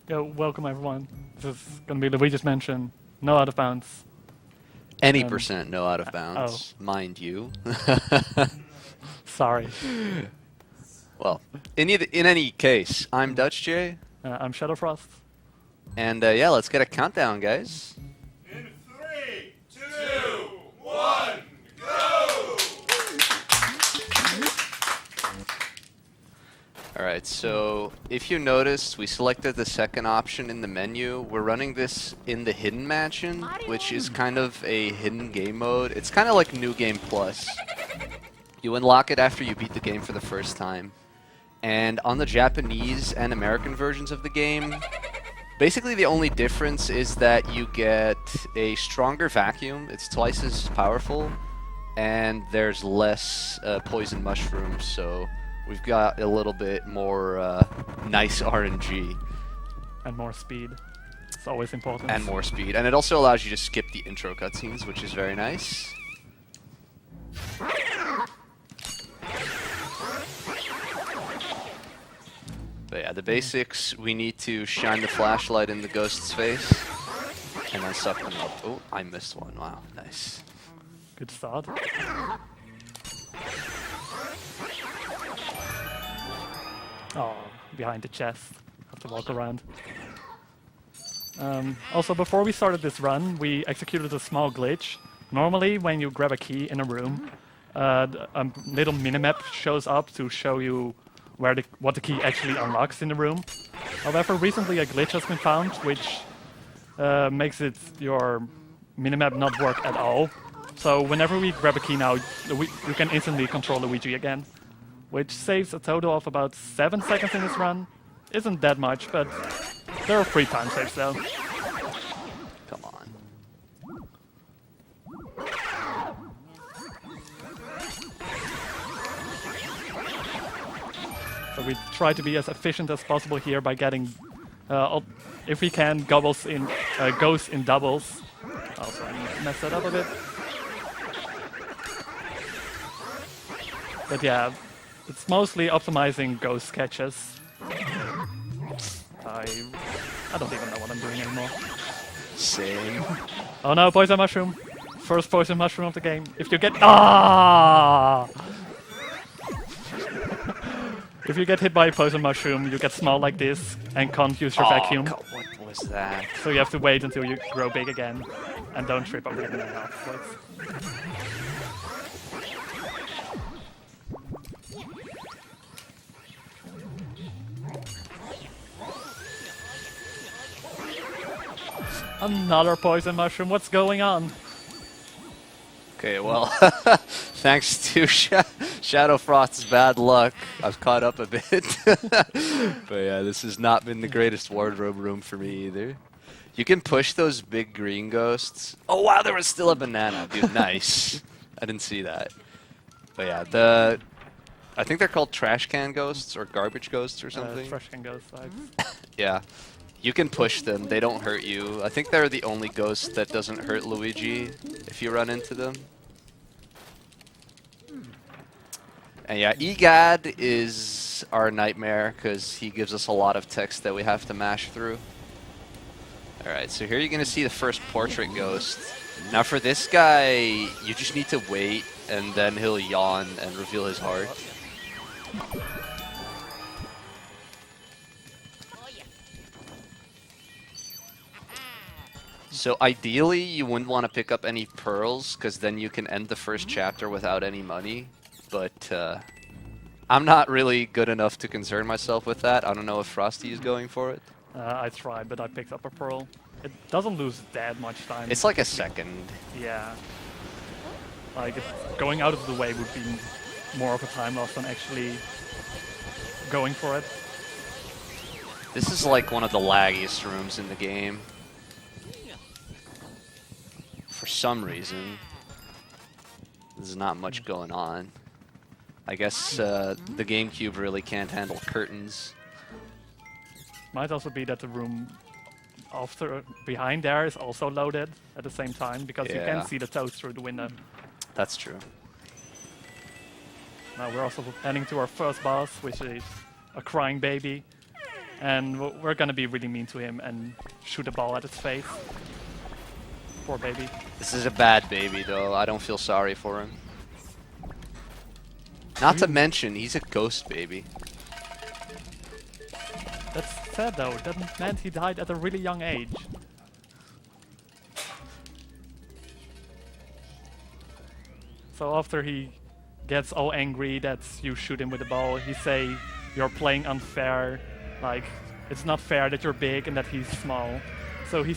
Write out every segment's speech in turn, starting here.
Yo, welcome everyone. This is gonna be Luigi's Mansion. No out of bounds. Any Um, percent no out of bounds, mind you. Sorry. Well, in any case, I'm Dutchj, I'm ShadowFrost. and yeah, let's get a countdown, guys. In 3, 2, 1, go! Alright, so if you noticed, we selected the second option in the menu. We're running this in the Hidden Mansion, which is kind of a hidden game mode. It's kind of like New Game Plus. You unlock it after you beat the game for the first time. And on the Japanese and American versions of the game, basically the only difference is that you get a stronger vacuum. It's twice as powerful, and there's less poison mushrooms, so we've got a little bit more nice RNG. And more speed. It's always important. And more speed. And it also allows you to skip the intro cutscenes, which is very nice. But yeah, the basics, we need to shine the flashlight in the ghost's face, and then suck them up. Oh, I missed one. Wow, nice. Good start. Oh, behind the chest. Have to walk around. Also, before we started this run, we executed a small glitch. Normally, when you grab a key in a room, a little minimap shows up to show you what the key actually unlocks in the room. However, recently a glitch has been found, which makes your minimap not work at all. So whenever we grab a key now, you can instantly control Luigi again, which saves a total of about 7 seconds in this run. Isn't that much, but there are 3 time saves though. Come on. So we try to be as efficient as possible here by getting, if we can, ghosts in doubles. Also, I need to mess that up a bit. But yeah, it's mostly optimizing ghost catches. I don't even know what I'm doing anymore. Same. Oh no, poison mushroom! First poison mushroom of the game. If you get if you get hit by a poison mushroom, you get small like this and can't use your vacuum. God, what was that? So you have to wait until you grow big again, and don't trip over the health. Another poison mushroom. What's going on? Okay, well, thanks to ShadowFrost's bad luck, I've caught up a bit. But yeah, this has not been the greatest wardrobe room for me either. You can push those big green ghosts. Oh wow, there was still a banana, dude. Nice. I didn't see that. But yeah, I think they're called trash can ghosts or garbage ghosts or something. Trash can ghost vibes. Yeah. You can push them, they don't hurt you. I think they're the only ghost that doesn't hurt Luigi if you run into them. And yeah, EGAD is our nightmare because he gives us a lot of text that we have to mash through. Alright, so here you're going to see the first portrait ghost. Now for this guy, you just need to wait and then he'll yawn and reveal his heart. So ideally, you wouldn't want to pick up any pearls, because then you can end the first chapter without any money. But I'm not really good enough to concern myself with that. I don't know if Frosty is going for it. I tried, but I picked up a pearl. It doesn't lose that much time. It's like a second. Yeah. Like, going out of the way would be more of a time loss than actually going for it. This is like one of the laggiest rooms in the game. For some reason, there's not much going on. I guess the GameCube really can't handle curtains. Might also be that the room behind there is also loaded at the same time, because you can see the toes through the window. That's true. Now we're also heading to our first boss, which is a crying baby. And we're gonna be really mean to him and shoot a ball at his face. Poor baby. This is a bad baby, though. I don't feel sorry for him. Not to mention, he's a ghost baby. That's sad though. That meant he died at a really young age. So after he gets all angry that you shoot him with the ball, he say you're playing unfair. Like it's not fair that you're big and that he's small. So he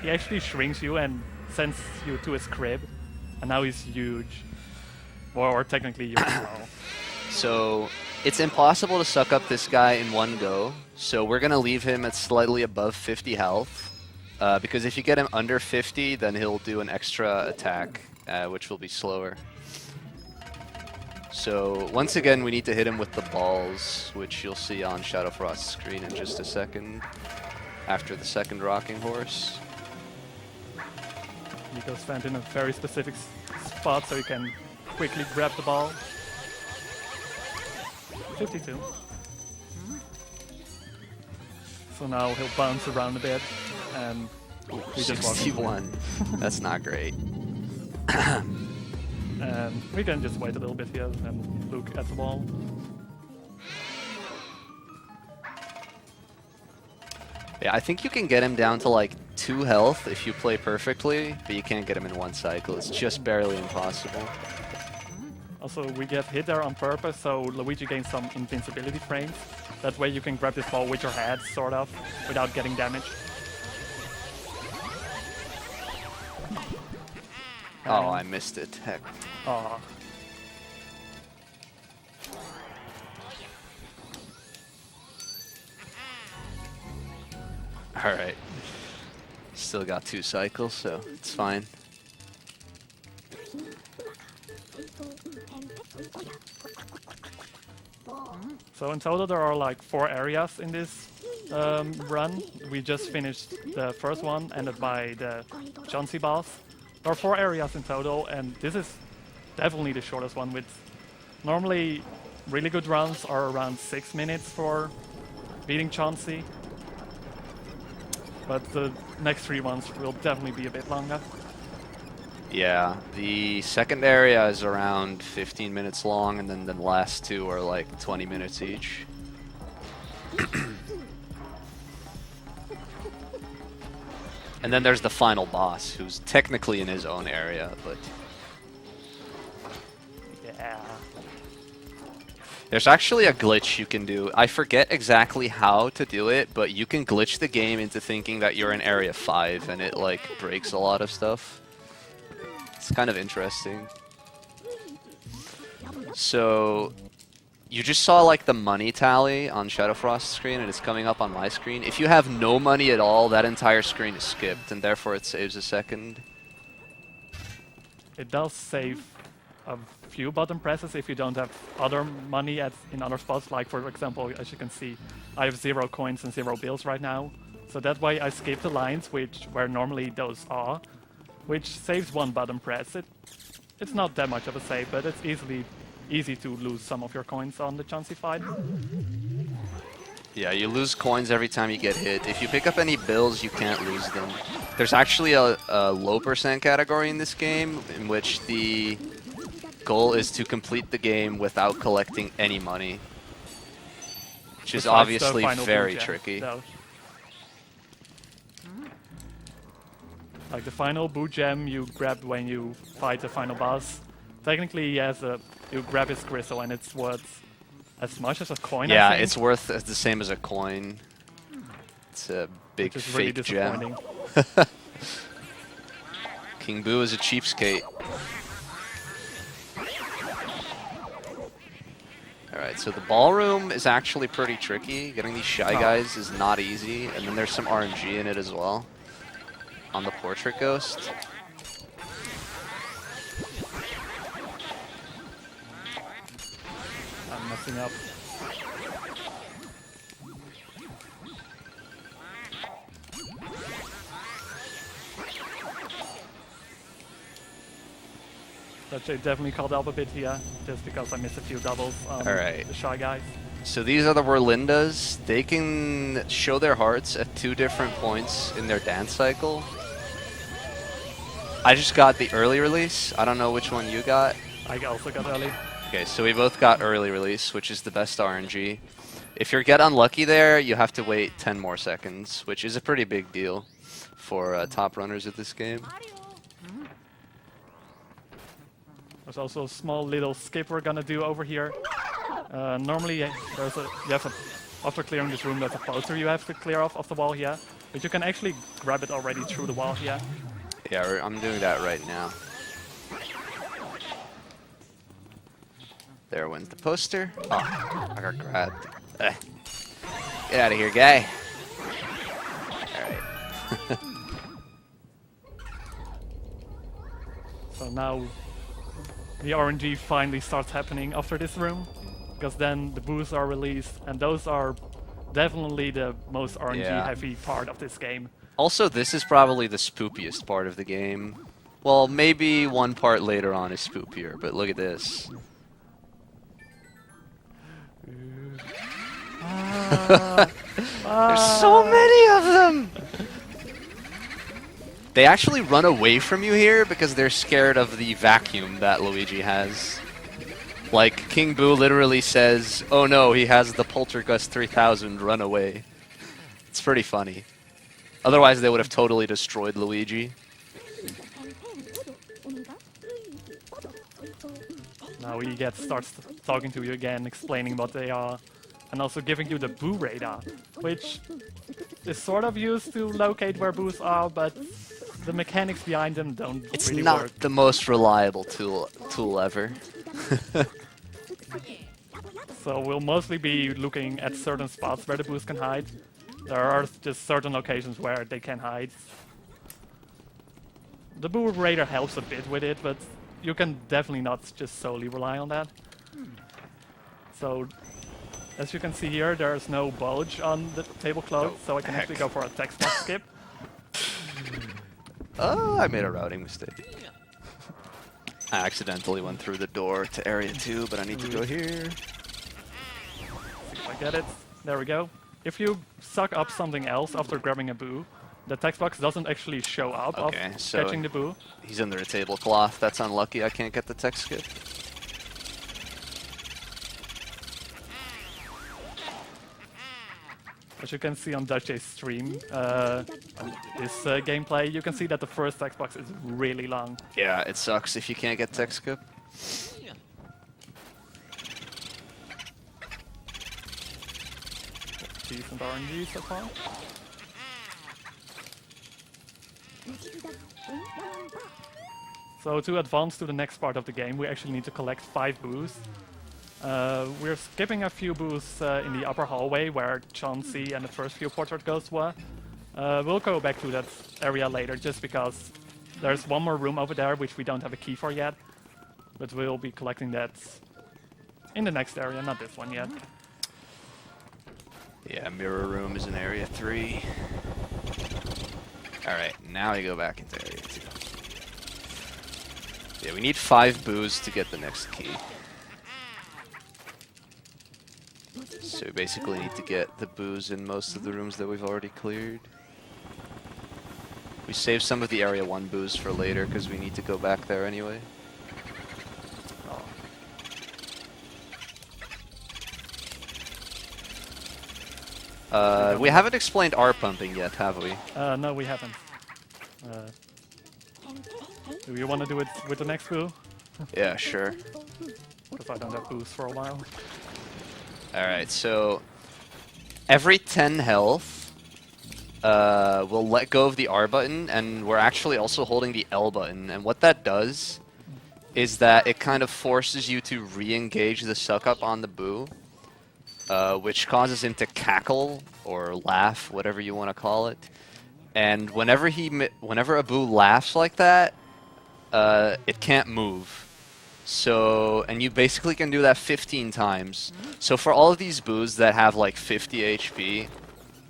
actually shrinks you and sends you to his crib, and now he's huge. Or technically you're small. So it's impossible to suck up this guy in one go. So we're gonna leave him at slightly above 50 health, because if you get him under 50, then he'll do an extra attack, which will be slower. So once again, we need to hit him with the balls, which you'll see on ShadowFrost's screen in just a second, after the second rocking horse. Nico stand in a very specific spot so you can quickly grab the ball. 52. So now he'll bounce around a bit, and we just walk. 61. That's not great. And we can just wait a little bit here and look at the ball. Yeah, I think you can get him down to like 2 health if you play perfectly, but you can't get him in one cycle. It's just barely impossible. Also, we get hit there on purpose, so Luigi gains some invincibility frames. That way you can grab this ball with your head, sort of, without getting damaged. Oh, I missed it. Heck. Aw. Alright. Still got 2 cycles, so it's fine. So in total there are like 4 areas in this run. We just finished the first one, ended by the Chauncey boss. There are 4 areas in total, and this is definitely the shortest one. With normally really good runs are around 6 minutes for beating Chauncey, but the next 3 ones will definitely be a bit longer. Yeah, the second area is around 15 minutes long, and then the last 2 are like 20 minutes each. And then there's the final boss, who's technically in his own area, but... Yeah. There's actually a glitch you can do. I forget exactly how to do it, but you can glitch the game into thinking that you're in Area 5, and it like breaks a lot of stuff. It's kind of interesting. So, you just saw like the money tally on ShadowFrost's screen, and it's coming up on my screen. If you have no money at all, that entire screen is skipped, and therefore it saves a second. It does save a few button presses if you don't have other money in other spots. Like for example, as you can see, I have 0 coins and 0 bills right now. So that way I skip the lines where normally those are, which saves 1 button press. It's not that much of a save, but it's easy to lose some of your coins on the Chauncey fight. Yeah, you lose coins every time you get hit. If you pick up any bills, you can't lose them. There's actually a low % category in this game in which the goal is to complete the game without collecting any money, which is obviously very tricky. Like the final boot gem you grab when you fight the final boss. Technically, you grab his crystal and it's worth as much as a coin. Yeah, I think. it's worth the same as a coin. It's a big Which is fake really gem. King Boo is a cheapskate. Alright, so the ballroom is actually pretty tricky. Getting these Shy Guys is not easy, and then there's some RNG in it as well. On the Portrait Ghost. I'm messing up. Dutchj definitely called up a bit here, just because I missed a few doubles on the Shy Guys. So these are the Werlindas. They can show their hearts at 2 different points in their dance cycle. I just got the early release. I don't know which one you got. I also got early. Okay, so we both got early release, which is the best RNG. If you get unlucky there, you have to wait 10 more seconds, which is a pretty big deal for top runners of this game. There's also a small little skip we're gonna do over here. Normally, after clearing this room, there's a poster you have to clear off the wall here. But you can actually grab it already through the wall here. Yeah, I'm doing that right now. There went the poster. Oh, I got grabbed. Get out of here, guy. Alright. So now the RNG finally starts happening after this room, because then the boosts are released, and those are definitely the most RNG heavy part of this game. Also, this is probably the spookiest part of the game. Well, maybe one part later on is spookier, but look at this. There's so many of them! They actually run away from you here because they're scared of the vacuum that Luigi has. Like, King Boo literally says, oh no, he has the Poltergust 3000, run away. It's pretty funny. Otherwise, they would have totally destroyed Luigi. Now he starts talking to you again, explaining what they are, and also giving you the Boo radar, which is sort of used to locate where Boos are, but the mechanics behind them don't It's really not work. the most reliable tool ever. So we'll mostly be looking at certain spots where the Boos can hide. There are just certain locations where they can hide. The Boo radar helps a bit with it, but you can definitely not just solely rely on that. So, as you can see here, there's no bulge on the tablecloth, Oh, so I can heck. actually go for a text box skip. Oh, I made a routing mistake. I accidentally went through the door to area 2, but I need to go here. See if I get it. There we go. If you suck up something else after grabbing a Boo, the text box doesn't actually show up Okay, of so catching the Boo. he's under a tablecloth. That's unlucky. I can't get the text skip. As you can see on Dutchj's stream, this gameplay, you can see that the first text box is really long. Yeah, it sucks if you can't get text skip. Decent RNG so far. So to advance to the next part of the game, we actually need to collect 5 Boos. We're skipping a few Boos in the upper hallway where Chauncey and the first few portrait ghosts were. We'll go back to that area later just because there's one more room over there which we don't have a key for yet. But we'll be collecting that in the next area, not this one yet. Yeah, mirror room is in area 3. Alright, now we go back into area 2. Yeah, we need 5 Boos to get the next key. So we basically need to get the Boos in most of the rooms that we've already cleared. We saved some of the area 1 Boos for later because we need to go back there anyway. We haven't explained R pumping yet, have we? No, we haven't. Do you want to do it with the next Boo? Yeah, sure. Because I don't have Boos for a while. Alright, so every 10 health, we'll let go of the R button, and we're actually also holding the L button. And what that does is that it kind of forces you to re-engage the suck-up on the Boo, which causes him to cackle or laugh, whatever you want to call it. And whenever a Boo laughs like that, it can't move. So, and you basically can do that 15 times. So for all of these Boos that have like 50 HP,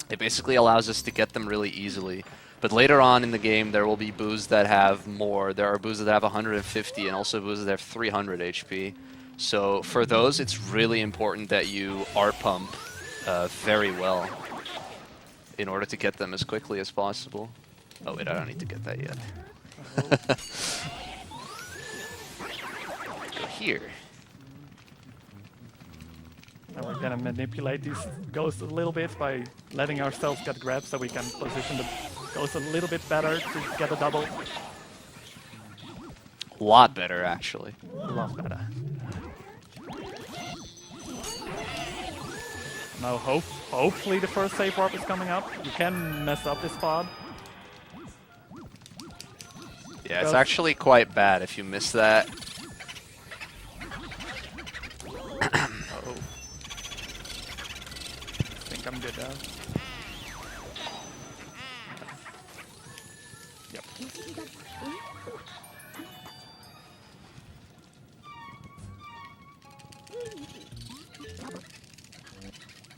it basically allows us to get them really easily. But later on in the game, there will be Boos that have more. There are Boos that have 150 and also Boos that have 300 HP. So for those, it's really important that you R-pump very well in order to get them as quickly as possible. Oh wait, I don't need to get that yet. Go here. And we're gonna manipulate these ghosts a little bit by letting ourselves get grabbed so we can position the ghosts a little bit better to get a double. A lot better, actually. A lot better. Now hopefully the first save warp is coming up. You can mess up this spot. Yeah, it's actually quite bad if you miss that. Uh-oh. I think I'm good now. Yep.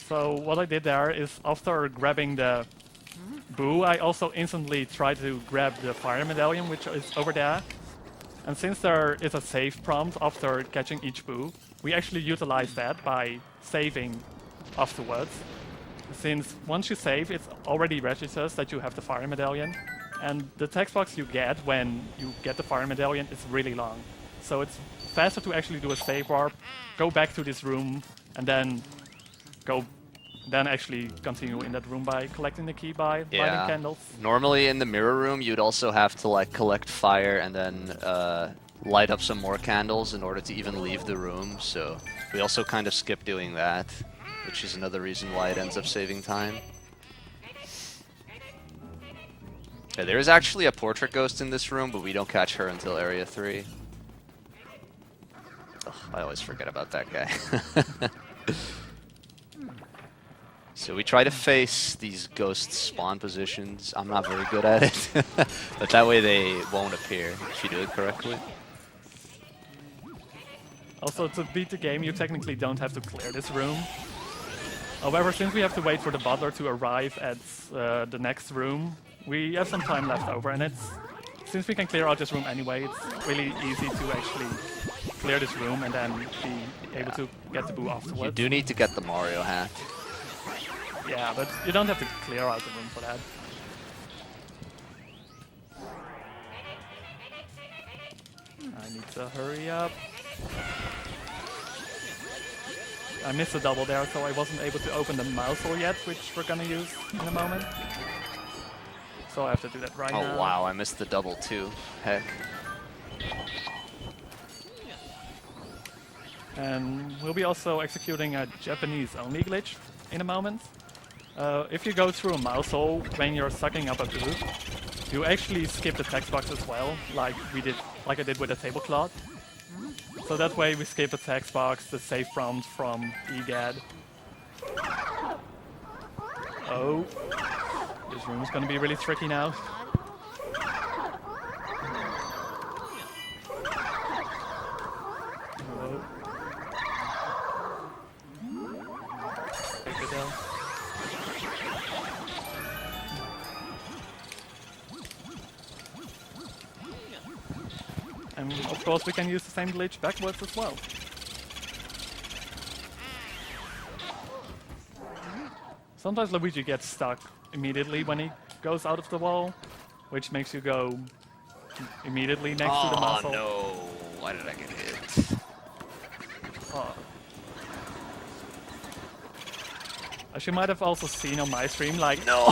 So what I did there is after grabbing the boo, I also instantly tried to grab the fire medallion, which is over there. And since there is a save prompt after catching each boo, we actually utilize that by saving afterwards. Since once you save, it already registers that you have the fire medallion. And the text box you get when you get the fire medallion is really long. So it's faster to actually do a save warp, go back to this room, and then actually continue in that room by collecting the key by lighting candles. Normally in the mirror room, you'd also have to like collect fire and then light up some more candles in order to even leave the room. So we also kind of skip doing that, which is another reason why it ends up saving time. Yeah, there is actually a portrait ghost in this room, but we don't catch her until area 3. Ugh, I always forget about that guy. So we try to face these ghost spawn positions. I'm not very good at it, but that way they won't appear if you do it correctly. Also, to beat the game, you technically don't have to clear this room. However, since we have to wait for the butler to arrive at the next room, we have some time left over, and since we can clear out this room anyway, it's really easy to actually clear this room and then be able to get the boo afterwards. You do need to get the Mario hat. Yeah, but you don't have to clear out the room for that. I need to hurry up. I missed a double there, so I wasn't able to open the mouse hole yet, which we're gonna use in a moment. So I have to do that right now. Oh wow, I missed the double too. Heck. And we'll be also executing a Japanese-only glitch in a moment. If you go through a mouse hole when you're sucking up a boo, you actually skip the text box as well, like I did with the tablecloth. So that way we skip the text box, the save prompt from EGAD. Oh, this room is gonna be really tricky now. Hello. Good down. And of course we can use the same glitch backwards as well. Sometimes Luigi gets stuck immediately when he goes out of the wall, which makes you go immediately next to the muscle. Oh no, why did I get hit? Oh. As you might have also seen on my stream, like No!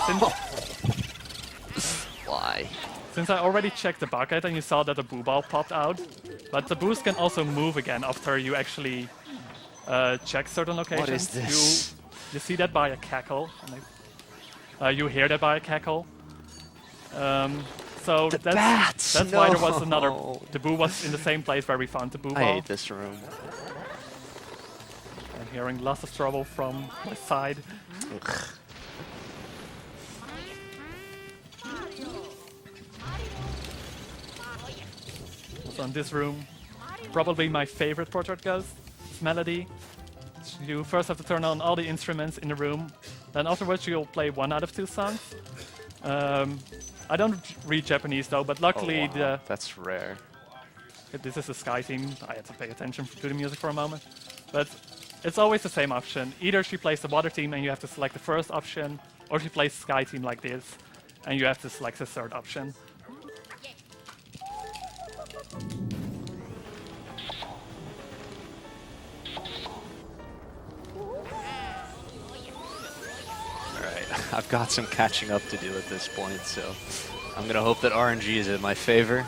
Why? Since I already checked the bucket and you saw that the boo ball popped out, but the boos can also move again after you actually check certain locations. What is this? You see that by a cackle. And you hear that by a cackle. So that's why there was another. The boo was in the same place where we found the boo ball. I hate this room. I'm hearing lots of trouble from my side. Ugh. So in this room, probably my favorite portrait ghost, is Melody. You first have to turn on all the instruments in the room, then afterwards you'll play 1 out of 2 songs. I don't read Japanese though, but luckily Oh, wow. That's rare. This is the Sky theme. I had to pay attention to the music for a moment. But it's always the same option. Either she plays the water theme and you have to select the first option, or she plays Sky theme like this, and you have to select the third option. Alright, I've got some catching up to do at this point, so I'm gonna hope that RNG is in my favor.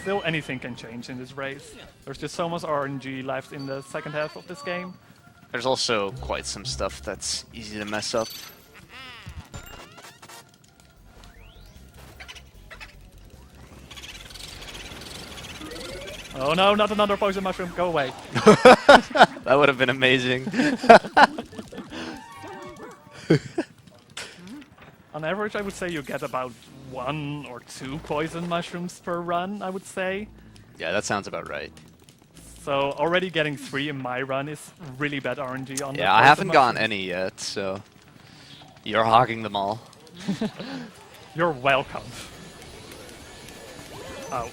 Still, anything can change in this race. There's just so much RNG left in the second half of this game. There's also quite some stuff that's easy to mess up. Oh no, not another poison mushroom, go away. That would have been amazing. On average, I would say you get about 1 or 2 poison mushrooms per run, I would say. Yeah, that sounds about right. So already getting 3 in my run is really bad RNG on the Yeah, I poison haven't gotten mushrooms. any yet, so you're hogging them all. You're welcome. Oh.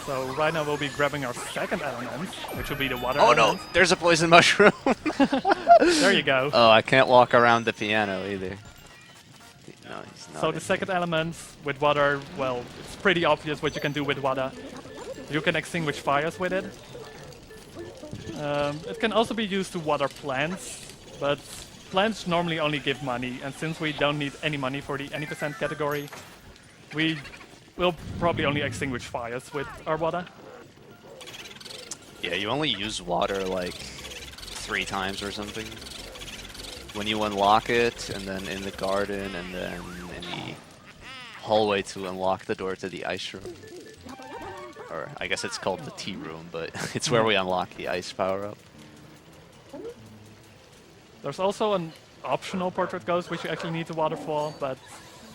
So right now we'll be grabbing our second element, which will be the water Oh no, element. there's a poison mushroom. There you go. Oh, I can't walk around the piano either. No, he's not. So the second element with water, well, it's pretty obvious what you can do with water. You can extinguish fires with it. It can also be used to water plants, but plants normally only give money, and since we don't need any money for the any percent category, we will probably only extinguish fires with our water. Yeah, you only use water like 3 times or something. When you unlock it, and then in the garden, and then in the hallway to unlock the door to the ice room. Or I guess it's called the tea room, but it's where we unlock the ice power-up. There's also an optional portrait ghost which you actually need the water for, but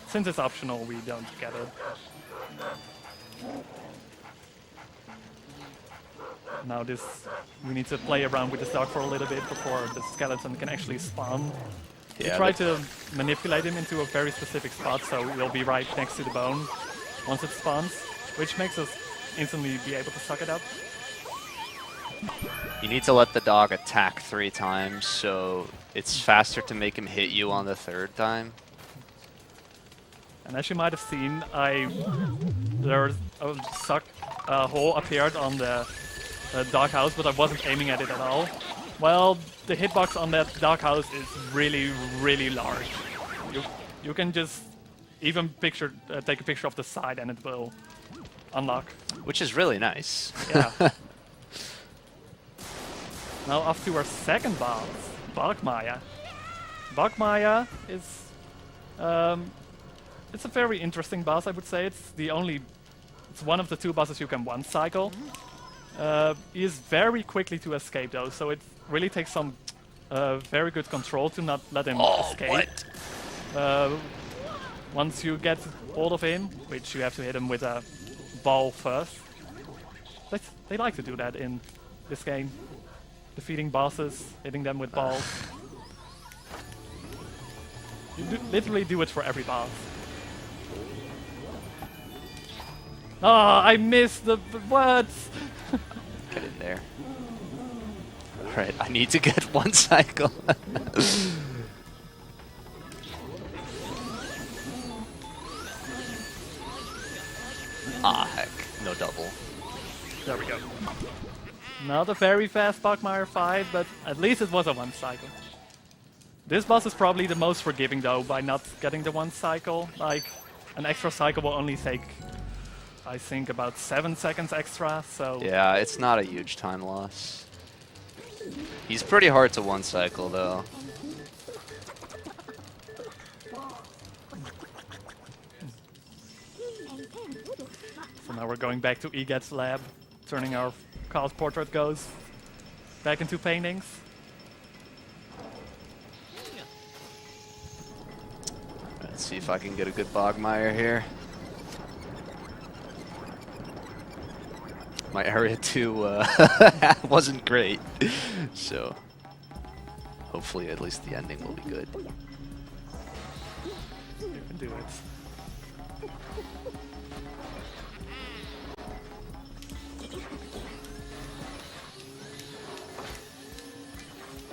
since it's optional, we don't get it. Now we need to play around with this dog for a little bit before the skeleton can actually spawn. We Yeah, try to manipulate him into a very specific spot, so he'll be right next to the bone once it spawns, which makes us instantly be able to suck it up. you need to let the dog attack 3 times, so it's faster to make him hit you on the 3rd time. And as you might have seen, there's a hole appeared on the doghouse, but I wasn't aiming at it at all. Well, the hitbox on that doghouse is really, really large. You can just even take a picture of the side and it will unlock. Which is really nice. Yeah. Now off to our second boss, Bogmaya. Bogmaya is it's a very interesting boss, I would say. It's one of the 2 bosses you can one cycle. He is very quickly to escape though, so it really takes some very good control to not let him escape. What? Once you get hold of him, which you have to hit him with a ball first. They like to do that in this game. Defeating bosses, hitting them with balls. You literally do it for every boss. Ah, I missed the what? Get in there. Alright, I need to get 1 cycle. Ah, heck. No double. There we go. Not a very fast Bogmire fight, but at least it was a 1 cycle. This boss is probably the most forgiving though, by not getting the 1 cycle. Like, an extra cycle will only take, I think, about 7 seconds extra, so... Yeah, it's not a huge time loss. He's pretty hard to 1 cycle though. So now we're going back to Egat's lab, turning our card portrait ghost back into paintings. Let's see if I can get a good Bogmire here. My area 2 wasn't great, so hopefully at least the ending will be good. do it.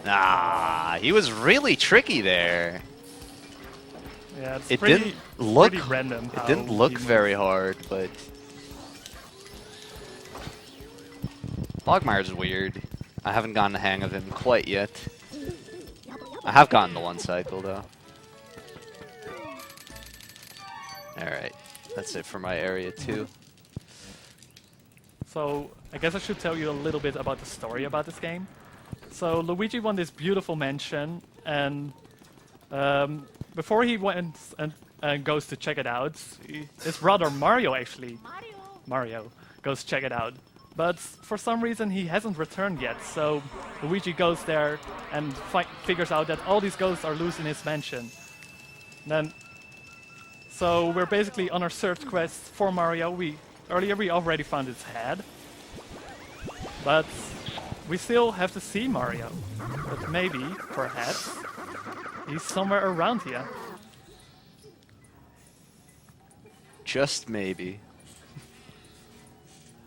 Nah, he was really tricky there. Yeah, it's It pretty, didn't look. pretty random. It didn't look very hard, but Logmire's weird. I haven't gotten the hang of him quite yet. I have gotten the one cycle though. Alright, that's it for my area 2. So I guess I should tell you a little bit about the story about this game. So Luigi won this beautiful mansion, and before he went and goes to check it out, his brother Mario actually, Mario, goes check it out. But for some reason he hasn't returned yet, so Luigi goes there and figures out that all these ghosts are loose in his mansion. So we're basically on our search quest for Mario. Earlier we already found his head, but we still have to see Mario. But maybe, perhaps, he's somewhere around here. Just maybe.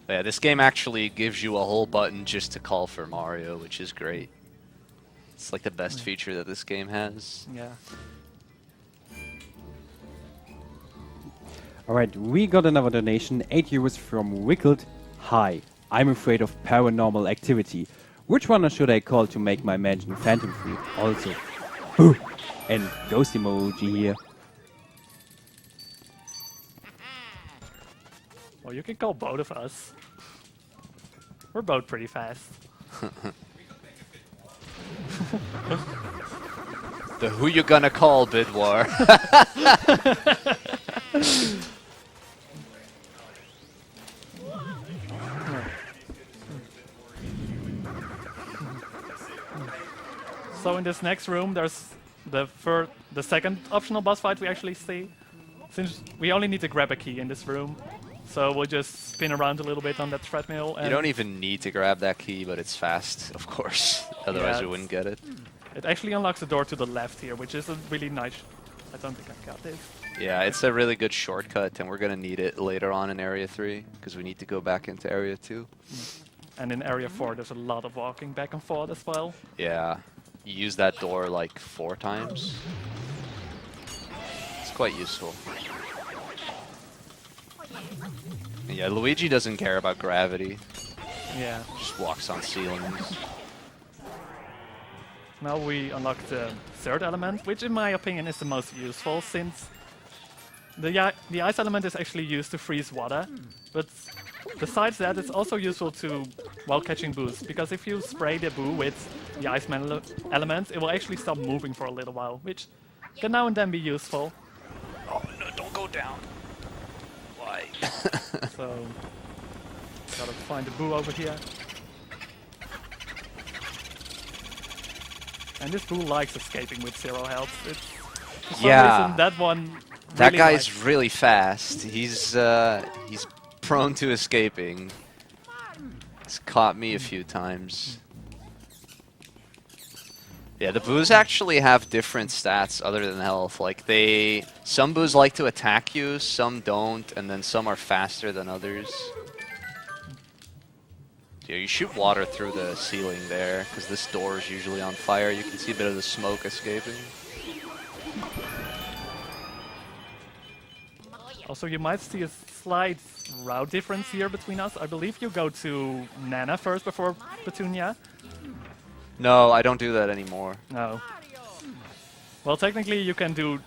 Yeah, this game actually gives you a whole button just to call for Mario, which is great. It's like the best feature that this game has. Yeah. Alright, we got another donation, 8 euros from Wickled. Hi, I'm afraid of paranormal activity. Which one should I call to make my mansion phantom free? Also, boo! And ghost emoji here. Well, you can call both of us. We're both pretty fast. The who you gonna call bid war. So in this next room, there's the second optional boss fight we actually see. Since we only need to grab a key in this room, so we'll just spin around a little bit on that treadmill. And You don't even need to grab that key, but it's fast, of course. Otherwise Yeah, you wouldn't get it. it actually unlocks the door to the left here, which is a really nice. I don't think I got this. Yeah, it's a really good shortcut, and we're gonna need it later on in Area 3, because we need to go back into Area 2. And in area 4, there's a lot of walking back and forth as well. Yeah, you use that door like 4 times. It's quite useful. Yeah, Luigi doesn't care about gravity. Yeah. Just walks on ceilings. Now we unlock the third element, which in my opinion is the most useful, since the ice element is actually used to freeze water, but besides that it's also useful while catching boos, because if you spray the boo with the ice element, it will actually stop moving for a little while, which can now and then be useful. Oh no, don't go down. Why? So, gotta find the boo over here. And this boo likes escaping with 0 health. For some reason, that one That really guy's likes. really fast. He's prone to escaping. He's caught me a few times. Yeah, the boos actually have different stats other than health. Like some boos like to attack you, some don't, and then some are faster than others. Yeah, you shoot water through the ceiling there, because this door is usually on fire. You can see a bit of the smoke escaping. Also, you might see a slight route difference here between us. I believe you go to Nana first before Petunia. No, I don't do that anymore. No. Well, technically you can do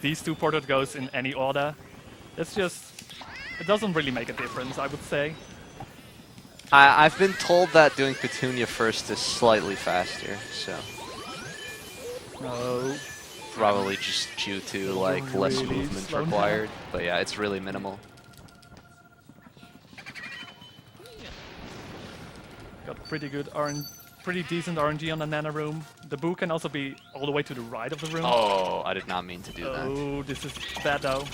these 2 portrait ghosts in any order. It's just... it doesn't really make a difference, I would say. I've been told that doing Petunia first is slightly faster, so... No. Probably just due to like less Really movement slow down. required, but yeah, it's really minimal. Got pretty decent RNG on the Nana room. The boo can also be all the way to the right of the room. Oh, I did not mean to do that. Oh, this is bad though.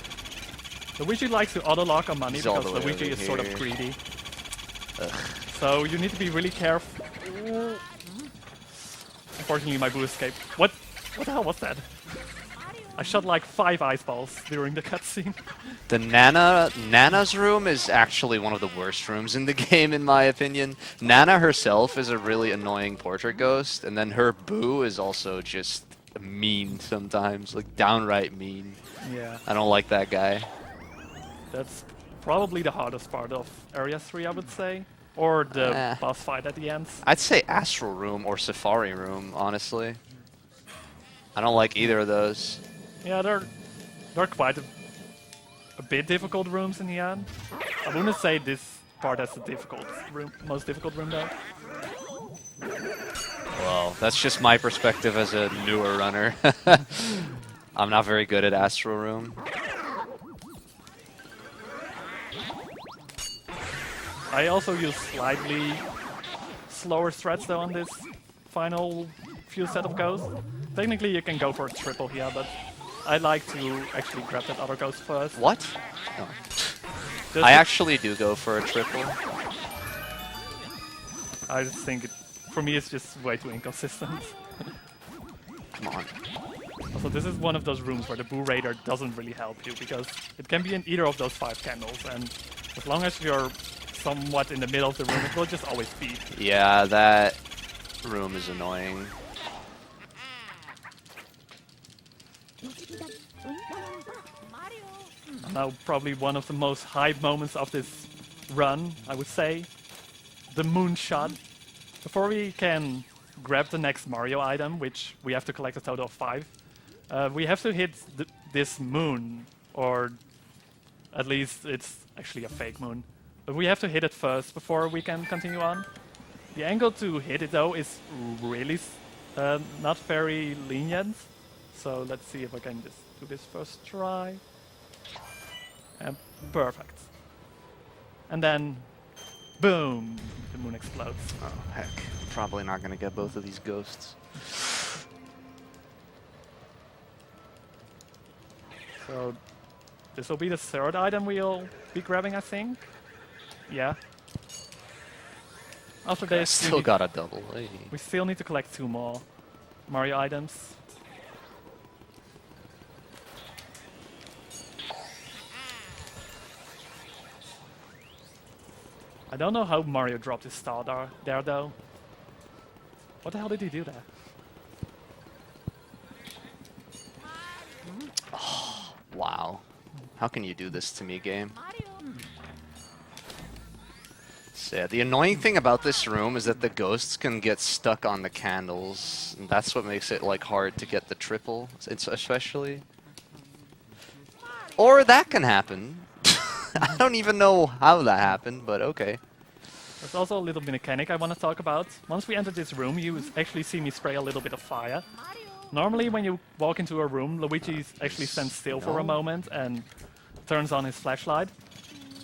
Luigi likes to auto-lock on money He's all because the way Luigi over is sort of here. greedy. Ugh. So you need to be really careful. Unfortunately, my boo escaped. What the hell was that? I shot like 5 ice balls during the cutscene. The Nana's room is actually one of the worst rooms in the game, in my opinion. Nana herself is a really annoying portrait ghost, and then her Boo is also just mean sometimes, like downright mean. Yeah, I don't like that guy. that's probably the hardest part of Area 3, I would say. Or the boss fight at the end. I'd say Astral Room or Safari Room, honestly. I don't like either of those. Yeah, they're quite a bit difficult rooms in the end. I wouldn't say this part has the most difficult room though. Well, that's just my perspective as a newer runner. I'm not very good at Astral Room. I also use slightly slower threats though on this final few set of ghosts. Technically you can go for a triple here, but I like to actually grab that other ghost first. What? No. Just I actually do go for a triple. I just think for me it's just way too inconsistent. Come on. Also, this is one of those rooms where the Boo Raider doesn't really help you because it can be in either of those 5 candles, and as long as you're somewhat in the middle of the room, it will just always feed. Yeah, that room is annoying. Now, probably one of the most hype moments of this run, I would say, the moonshot. Before we can grab the next Mario item, which we have to collect a total of 5, we have to hit this moon, or at least it's actually a fake moon. But we have to hit it first before we can continue on. The angle to hit it though is really not very lenient. So let's see if I can just do this first try. And perfect. And then, boom, the moon explodes. Oh, heck. Probably not gonna get both of these ghosts. So this will be the 3rd item we'll be grabbing, I think. Yeah. After this, Still got a double. Hey. we still need to collect 2 more Mario items. I don't know how Mario dropped his star there though. What the hell did he do there? Oh, wow. How can you do this to me, game? So yeah, the annoying thing about this room is that the ghosts can get stuck on the candles. And that's what makes it like hard to get the triple, especially. Or that can happen. I don't even know how that happened, but okay. There's also a little mechanic I want to talk about. Once we enter this room, you actually see me spray a little bit of fire. Normally, when you walk into a room, Luigi actually stands still for a moment and turns on his flashlight.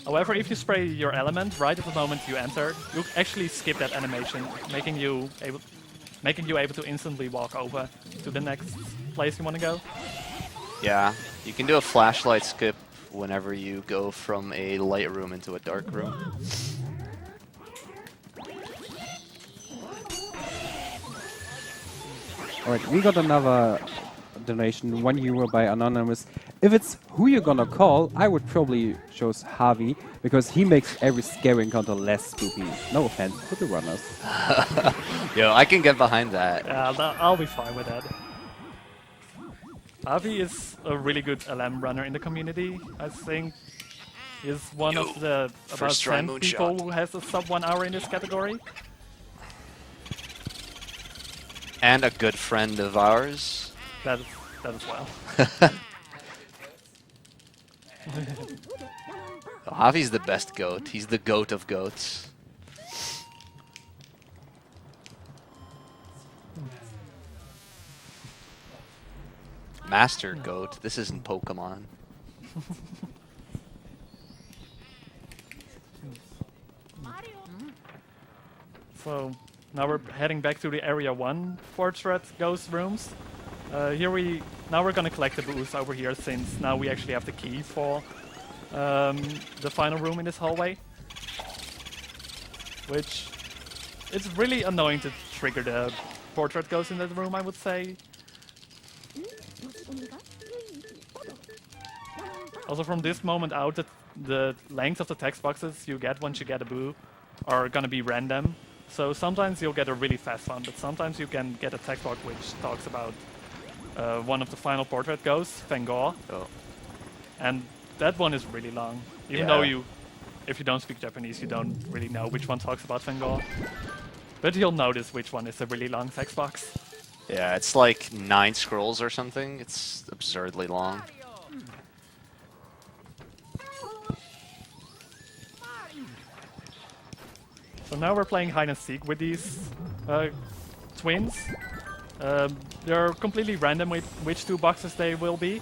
However, if you spray your element right at the moment you enter, you actually skip that animation, making you able to instantly walk over to the next place you want to go. Yeah, you can do a flashlight skip whenever you go from a light room into a dark room. Alright, we got another donation, €1 by Anonymous. If it's who you're gonna call, I would probably choose Harvey, because he makes every scary encounter less spooky. No offense to the runners. Yo, I can get behind that. Yeah, I'll be fine with that. Avi is a really good LM runner in the community. I think he's one of the about first try 10 moonshot. people who has a sub 1 hour in this category. And a good friend of ours. That as well. Javi's the best goat. He's the goat of goats. Master goat. This isn't Pokemon. So now we're heading back to the Area 1 portrait ghost rooms. Now we're gonna collect the boost over here, since now we actually have the key for the final room in this hallway. Which it's really annoying to trigger the portrait ghost in that room, I would say. Also from this moment out, the length of the text boxes you get once you get a boo are gonna be random. So sometimes you'll get a really fast one, but sometimes you can get a text box which talks about one of the final portrait ghosts, Fengor. Oh. And that one is really long. Even Yeah. though if you don't speak Japanese, you don't really know which one talks about Fengor. But you'll notice which one is a really long text box. Yeah, it's like 9 scrolls or something. It's absurdly long. So now we're playing hide and seek with these twins. They're completely random with which 2 boxes they will be.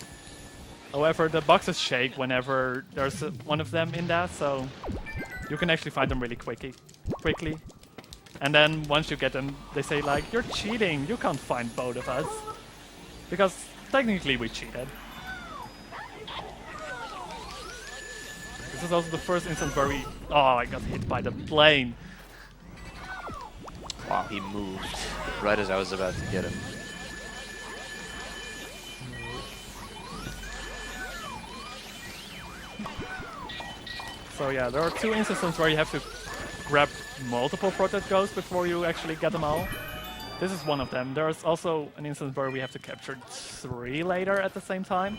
However, the boxes shake whenever there's one of them in there, so you can actually find them really quickly. And then once you get them, they say like, "You're cheating, you can't find both of us." Because technically we cheated. This is also the first instance where I got hit by the plane. Wow, he moved right as I was about to get him. So yeah, there are 2 instances where you have to grab multiple protect ghosts before you actually get them all. This is one of them. There's also an instance where we have to capture 3 later at the same time.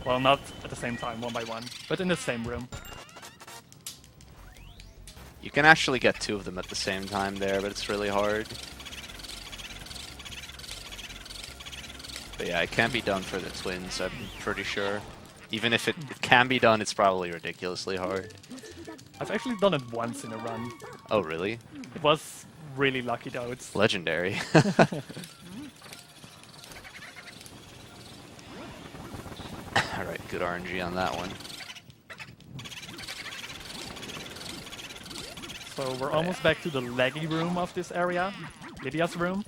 Well, not at the same time, one by one, but in the same room. You can actually get 2 of them at the same time there, but it's really hard. But yeah, it can't be done for the twins, I'm pretty sure. Even if it can be done, it's probably ridiculously hard. I've actually done it once in a run. Oh, really? It was really lucky though. It's Legendary. Alright, good RNG on that one. So we're almost back to the laggy room of this area, Lydia's room.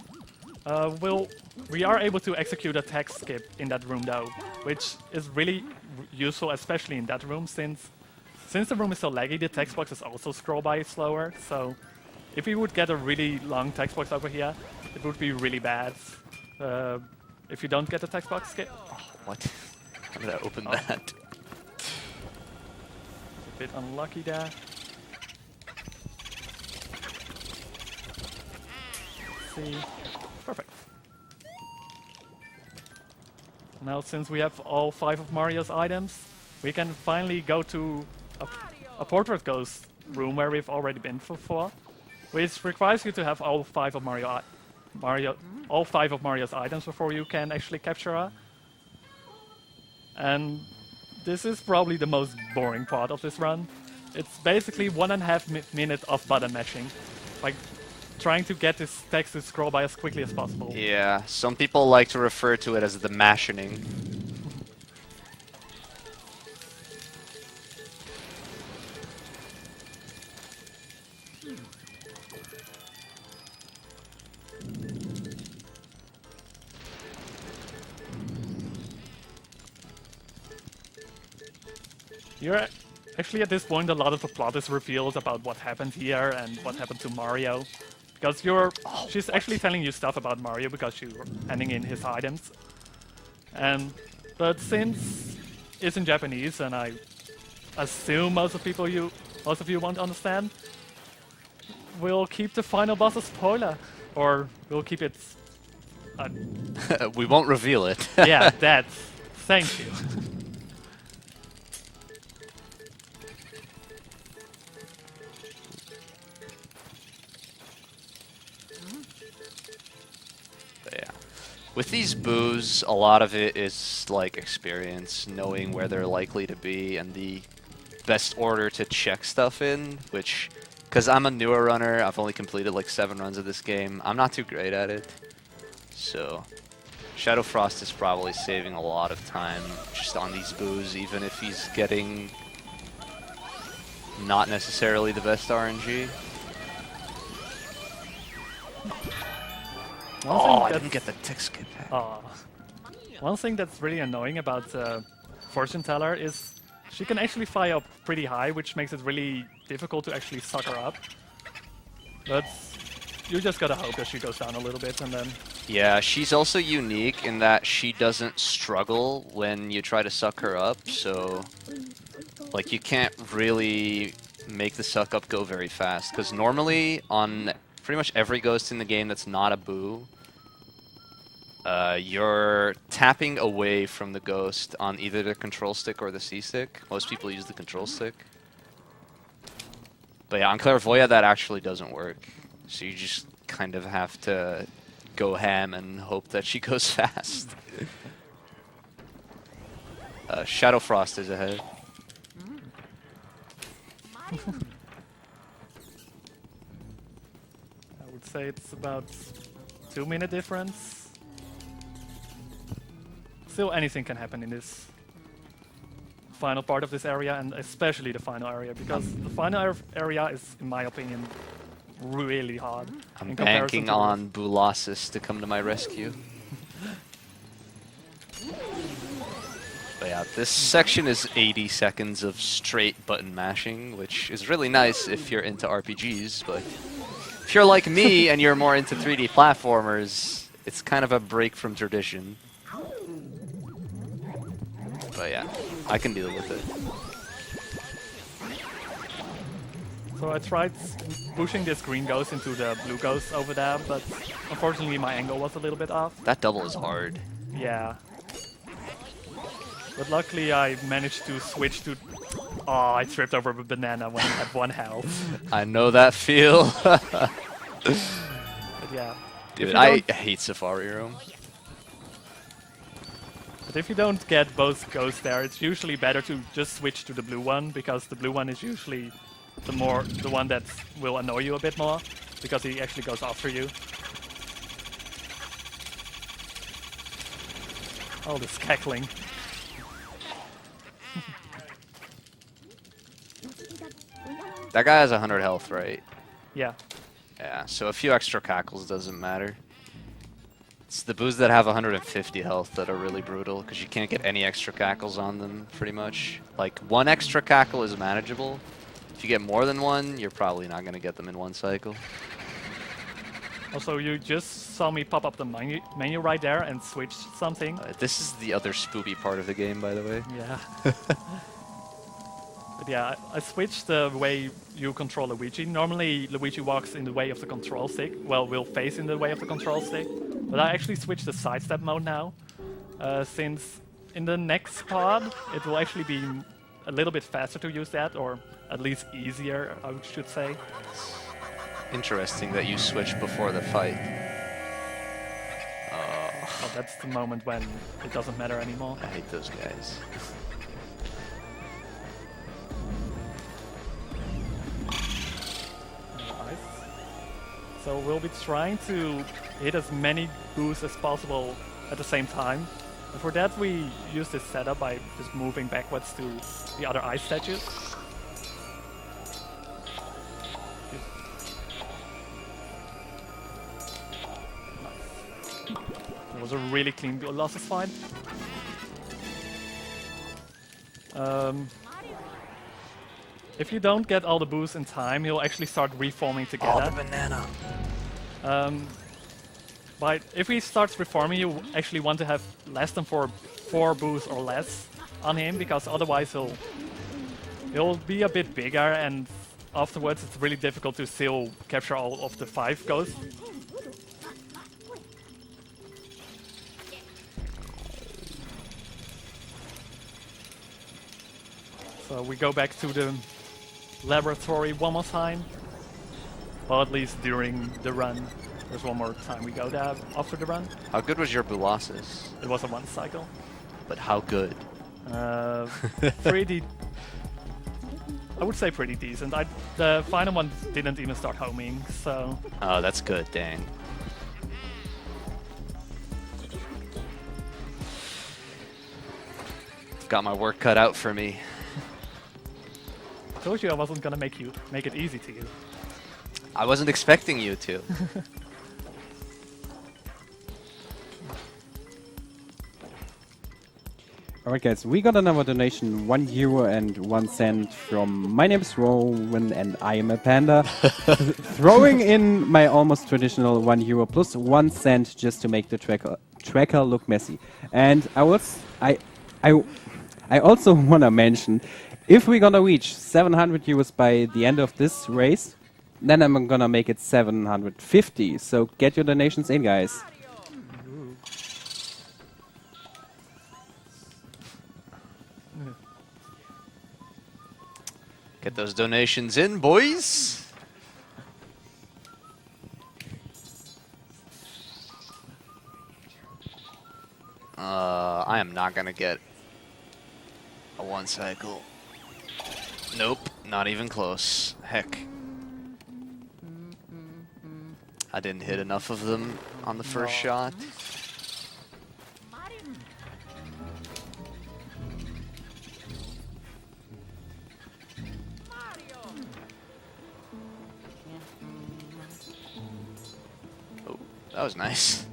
We are able to execute a text skip in that room though, which is really useful, especially in that room, since the room is so laggy, the text boxes also scroll by slower. So if we would get a really long text box over here, it would be really bad. If you don't get the text box skip, What? How did I open that? a bit unlucky there. See, perfect. Now, since we have all 5 of Mario's items, we can finally go to a portrait ghost room where we've already been before, which requires you to have all 5 of all 5 of Mario's items before you can actually capture her. And this is probably the most boring part of this run. It's basically 1.5 minutes of button mashing, like trying to get this text to scroll by as quickly as possible. Yeah, some people like to refer to it as the mashing. You're actually at this point, a lot of the plot is revealed about what happened here and what happened to Mario. Because she's actually telling you stuff about Mario because you're handing in his items. But since it's in Japanese, and I assume most of you won't understand, we'll keep the final boss a spoiler, or we'll keep it. We won't reveal it. Yeah, thank you. Yeah. With these boos, a lot of it is like experience, knowing where they're likely to be and the best order to check stuff in, which, because I'm a newer runner, I've only completed like 7 runs of this game, I'm not too great at it. So, ShadowFrost is probably saving a lot of time just on these boos, even if he's getting not necessarily the best RNG. Oh, I didn't get the tick skip. One thing that's really annoying about Fortune Teller is she can actually fly up pretty high, which makes it really difficult to actually suck her up. But you just gotta hope that she goes down a little bit, and then Yeah, she's also unique in that she doesn't struggle when you try to suck her up, so like you can't really make the suck up go very fast. Because normally on pretty much every ghost in the game that's not a boo, you're tapping away from the ghost on either the control stick or the C stick. Most people use the control stick. But yeah, on Clairvoya that actually doesn't work. So you just kind of have to go ham and hope that she goes fast. ShadowFrost is ahead. I would say it's about 2-minute difference. Still, anything can happen in this final part of this area, and especially the final area, because the final area is, in my opinion, really hard. I'm in comparison banking to on Bulasis to come to my rescue. But yeah, this section is 80 seconds of straight button mashing, which is really nice if you're into RPGs, but if you're like me and you're more into 3D platformers, it's kind of a break from tradition. But yeah, I can deal with it. So I tried pushing this green ghost into the blue ghost over there, but unfortunately my angle was a little bit off. That double is hard. Yeah. But luckily I managed to switch to... Oh, I tripped over a banana when I had 1 health. I know that feel. But yeah. Dude, I hate Safari Room. But if you don't get both ghosts there, it's usually better to just switch to the blue one, because the blue one is usually the one that will annoy you a bit more, because he actually goes after you. Oh, this cackling. That guy has 100 health, right? Yeah. Yeah, so a few extra cackles doesn't matter. It's the boos that have 150 health that are really brutal, because you can't get any extra cackles on them, pretty much. Like, 1 extra cackle is manageable. If you get more than 1, you're probably not going to get them in 1 cycle. Also, you just saw me pop up the menu right there and switch something. This is the other spoopy part of the game, by the way. Yeah. But yeah, I switched the way you control Luigi. Normally, Luigi walks in the way of the control stick. Well, will face in the way of the control stick. But I actually switched the sidestep mode now, since in the next pod, it will actually be a little bit faster to use that, or at least easier, I should say. Interesting that you switch before the fight. Oh, that's the moment when it doesn't matter anymore. I hate those guys. Nice. So we'll be trying to hit as many boos as possible at the same time. And for that we use this setup by just moving backwards to the other ice statues. It was a really clean losses fight. If you don't get all the boos in time, you'll actually start reforming together. Oh, the banana! But if he starts reforming, you actually want to have less than four boos or less on him, because otherwise he'll be a bit bigger, and afterwards it's really difficult to still capture all of the 5 ghosts. So we go back to the laboratory one more time. Well, at least during the run. There's one more time we go there after the run. How good was your Bulasis? It was a 1 cycle. But how good? Pretty... I would say pretty decent. The final one didn't even start homing, so... Oh, that's good, dang. Got my work cut out for me. I told you I wasn't gonna make it easy to you. I wasn't expecting you to. Alright guys, we got another donation, €1 and 1 cent from my name is Rowan and I am a panda. Throwing in my almost traditional €1 plus 1 cent just to make the tracker look messy. And I also wanna mention, if we're gonna reach 700 euros by the end of this race, then I'm gonna make it 750. So get your donations in, guys. Get those donations in, boys. I am not gonna get a 1 cycle. Nope, not even close. Heck. I didn't hit enough of them on the first shot. Oh, that was nice.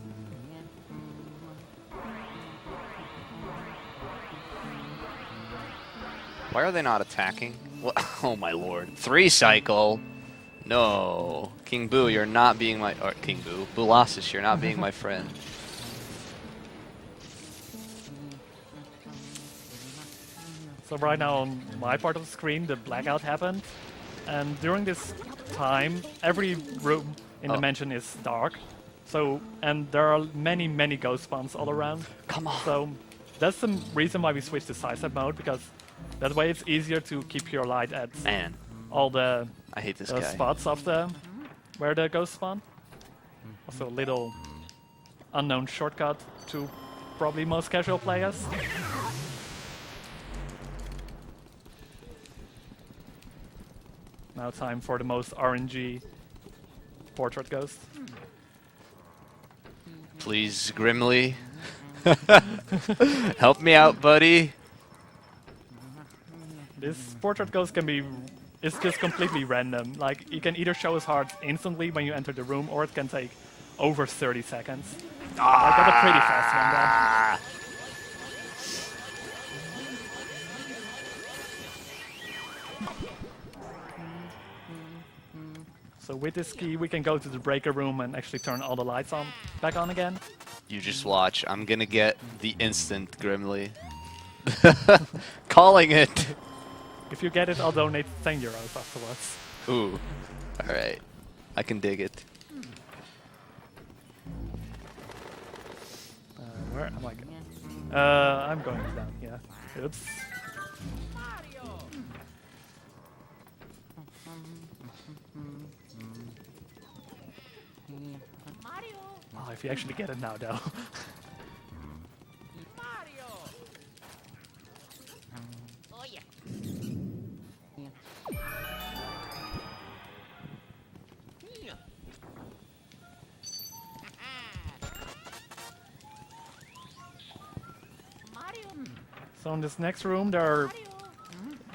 Why are they not attacking? What? Oh my lord. 3 cycle? No. King Boo, you're not being my... Or King Boo. Bulasis, you're not being my friend. So right now on my part of the screen, the blackout happened. And during this time, every room in the mansion is dark. So, and there are many, many ghost spawns all around. Come on. So that's the reason why we switched to side mode, because that way it's easier to keep your light at Man, all the I hate this guy. spots of the where the ghosts spawn. Also a little unknown shortcut to probably most casual players. Now time for the most RNG portrait ghost. Please, Grimly. Help me out, buddy. This portrait ghost can be, it's just completely random. Like, you can either show his heart instantly when you enter the room, or it can take over 30 seconds. I got a pretty fast one there. So with this key, we can go to the breaker room and actually turn all the lights on, back on again. You just watch. I'm gonna get the instant Grimly. Calling it. If you get it, I'll donate 10 euros afterwards. Ooh. Alright. I can dig it. Where am I going? I'm going down here. Oops. Oh, if you actually get it now, though. So in this next room, the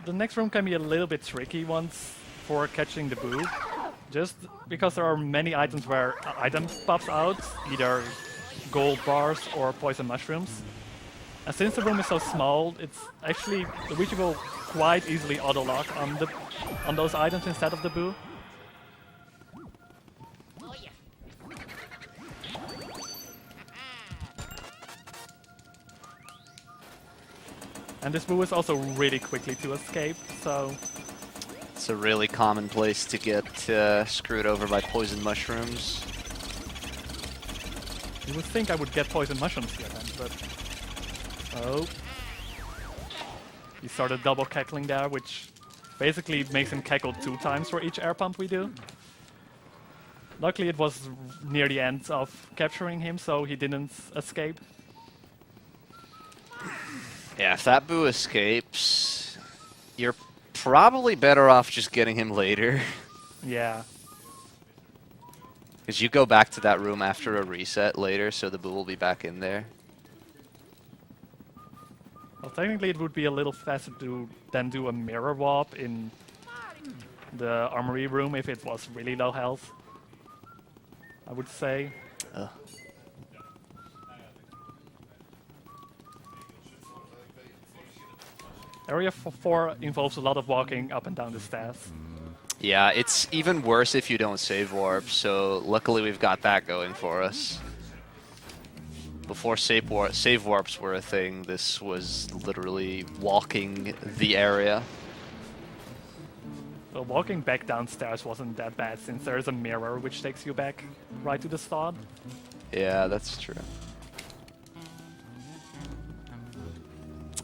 next room can be a little bit tricky once for catching the boo. Just because there are many items where item pops out, either gold bars or poison mushrooms. And since the room is so small, it's actually Luigi will quite easily auto-lock on those items instead of the boo. And this boo is also really quickly to escape, so... It's a really common place to get screwed over by poison mushrooms. You would think I would get poison mushrooms here then, but... Oh. He started double cackling there, which basically makes him cackle 2 times for each air pump we do. Luckily it was near the end of capturing him, so he didn't escape. Yeah, if that boo escapes, you're probably better off just getting him later. Yeah. Because you go back to that room after a reset later, so the boo will be back in there. Well, technically it would be a little faster to then do a mirror warp in the armory room if it was really low health, I would say. Area 4 involves a lot of walking up and down the stairs. Yeah, it's even worse if you don't save warp, so luckily we've got that going for us. Before save warps were a thing, this was literally walking the area. So walking back downstairs wasn't that bad since there is a mirror which takes you back right to the start. Yeah, that's true.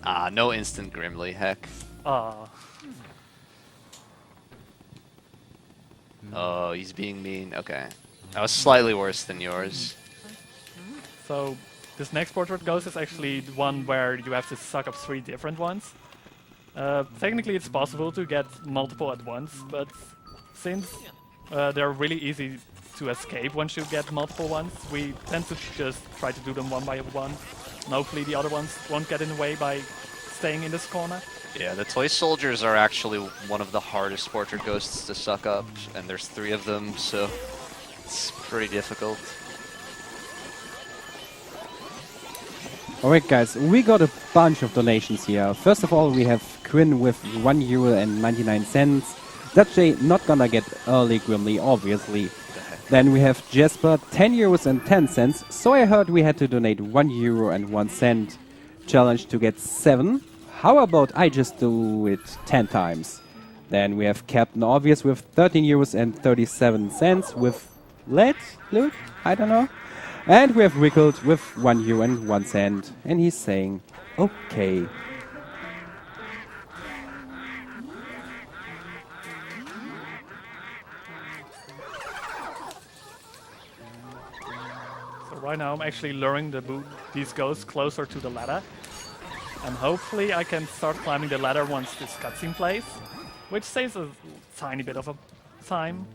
Ah, no instant Grimly, heck. Ah, Oh, he's being mean. Okay. That was slightly worse than yours. so this next portrait ghost is actually the one where you have to suck up 3 different ones. Technically it's possible to get multiple at once, but since they're really easy to escape once you get multiple ones, we tend to just try to do them one by one. And hopefully the other ones won't get in the way by staying in this corner. Yeah, the toy soldiers are actually one of the hardest portrait ghosts to suck up, and there's 3 of them, so it's pretty difficult. Alright guys, we got a bunch of donations here. First of all, we have Quinn with €1.99. Dutchj not gonna get early Grimly, obviously. Then we have Jesper, €10.10. So I heard we had to donate €1.01. Challenge to get 7. How about I just do it 10 times? Then we have Captain Obvious with €13.37 with lead, loot, I don't know. And we have Wickled with €1.01, and he's saying, okay. So right now I'm actually luring these ghosts closer to the ladder. And hopefully I can start climbing the ladder once this cutscene plays, which saves a tiny bit of a time.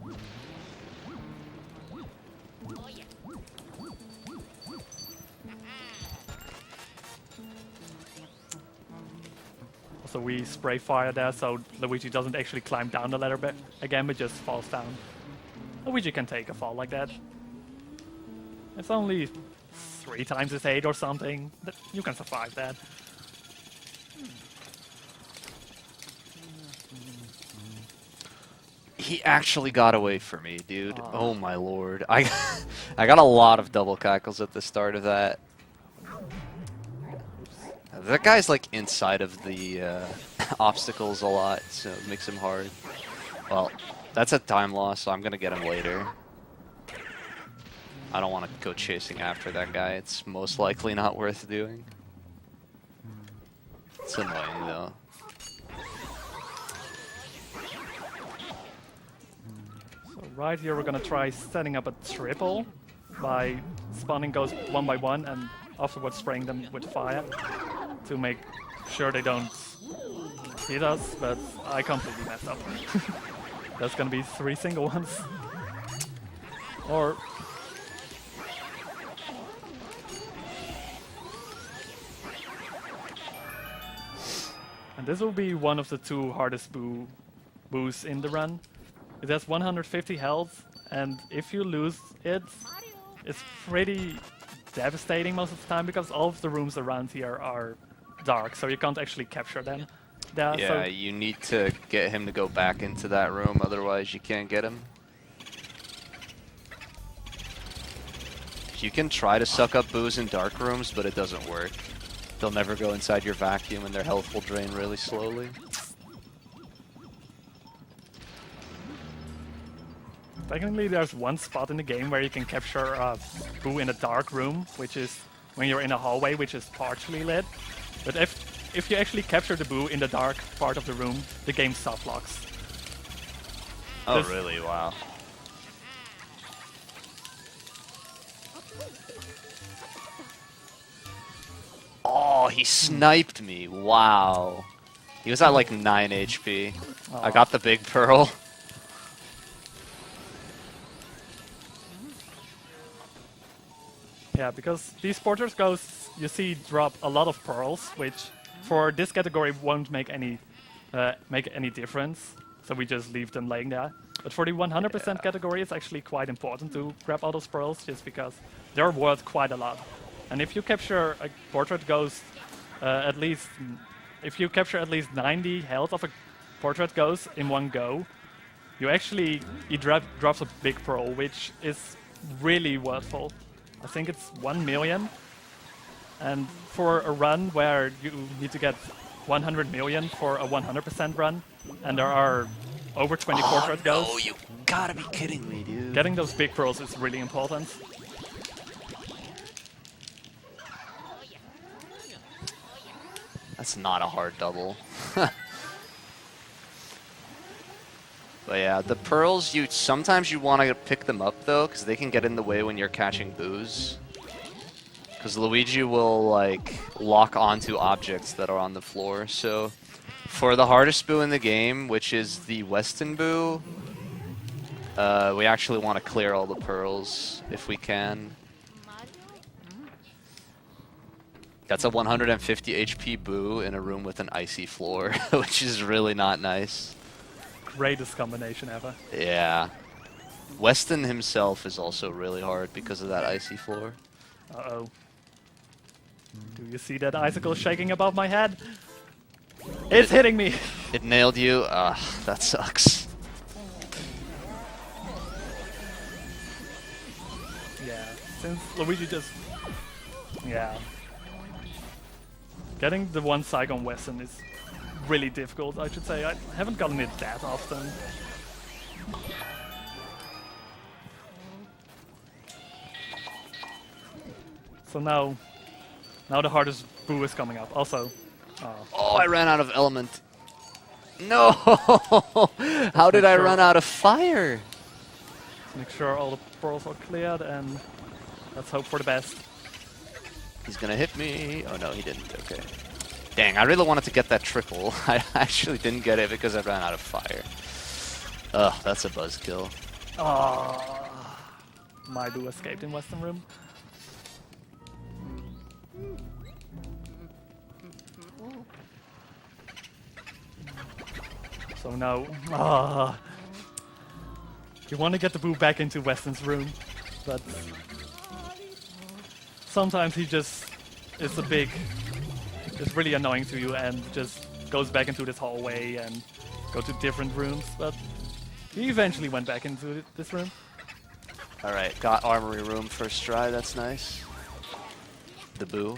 So we spray fire there so Luigi doesn't actually climb down the ladder again, but just falls down. Luigi can take a fall like that. It's only 3 times his height or something. You can survive that. He actually got away from me, dude. Oh my lord. I got a lot of double cackles at the start of that. That guy's like inside of the obstacles a lot, so it makes him hard. Well, that's a time loss, so I'm gonna get him later. I don't want to go chasing after that guy. It's most likely not worth doing. It's annoying though. So right here we're gonna try setting up a triple by spawning ghosts one by one and afterwards spraying them with fire to make sure they don't hit us, but I completely messed up. That's gonna be 3 single ones. Or... And this will be one of the 2 hardest boos in the run. It has 150 health, and if you lose it, it's pretty devastating most of the time because all of the rooms around here are dark, so you can't actually capture them. Yeah, so you need to get him to go back into that room, otherwise you can't get him. You can try to suck up boos in dark rooms, but it doesn't work. They'll never go inside your vacuum and their health will drain really slowly. technically there's one spot in the game where you can capture a boo in a dark room, which is when you're in a hallway which is partially lit. But if you actually capture the boo in the dark part of the room, the game soft locks. Oh, really? Wow. Oh, he sniped me. Wow. He was at like 9 HP. Oh. I got the big pearl. Yeah, because these porters ghosts, you see, drop a lot of pearls, which for this category won't make any difference. So we just leave them laying there. But for the 100% category, it's actually quite important to grab all those pearls, just because they're worth quite a lot. And if you capture a portrait ghost at least if you capture at least 90 health of a portrait ghost in one go, you actually drops a big pearl, which is really worthful. I think it's 1 million. And for a run where you need to get 100 million for a 100% run, and there are over 20 portrait ghosts, Oh, you gotta be kidding me, dude. getting those big pearls is really important. That's not a hard double. But yeah, the pearls, sometimes you want to pick them up though, because they can get in the way when you're catching boos. Because Luigi will like lock onto objects that are on the floor. So for the hardest boo in the game, which is the Weston boo, we actually want to clear all the pearls if we can. That's a 150 HP boo in a room with an icy floor, which is really not nice. Greatest combination ever. Yeah. Weston himself is also really hard because of that icy floor. Uh-oh. Do you see that icicle shaking above my head? It's hitting me! It nailed you? That sucks. Yeah, since Luigi just... Yeah. Getting the one Saigon Western is really difficult, I should say. I haven't gotten it that often. So now the hardest boo is coming up. Also, Oh, I ran out of element. No! How did I run out of fire? make sure all the pearls are cleared and let's hope for the best. He's gonna hit me. Oh no, he didn't. Okay. Dang, I really wanted to get that triple. I actually didn't get it because I ran out of fire. Ugh, that's a buzzkill. Oh, my boo escaped in Western Room. So now, you want to get the boo back into Weston's room, but sometimes he just is it's really annoying to you and just goes back into this hallway and go to different rooms. But he eventually went back into this room. All right, got armory room first try. That's nice. The boo.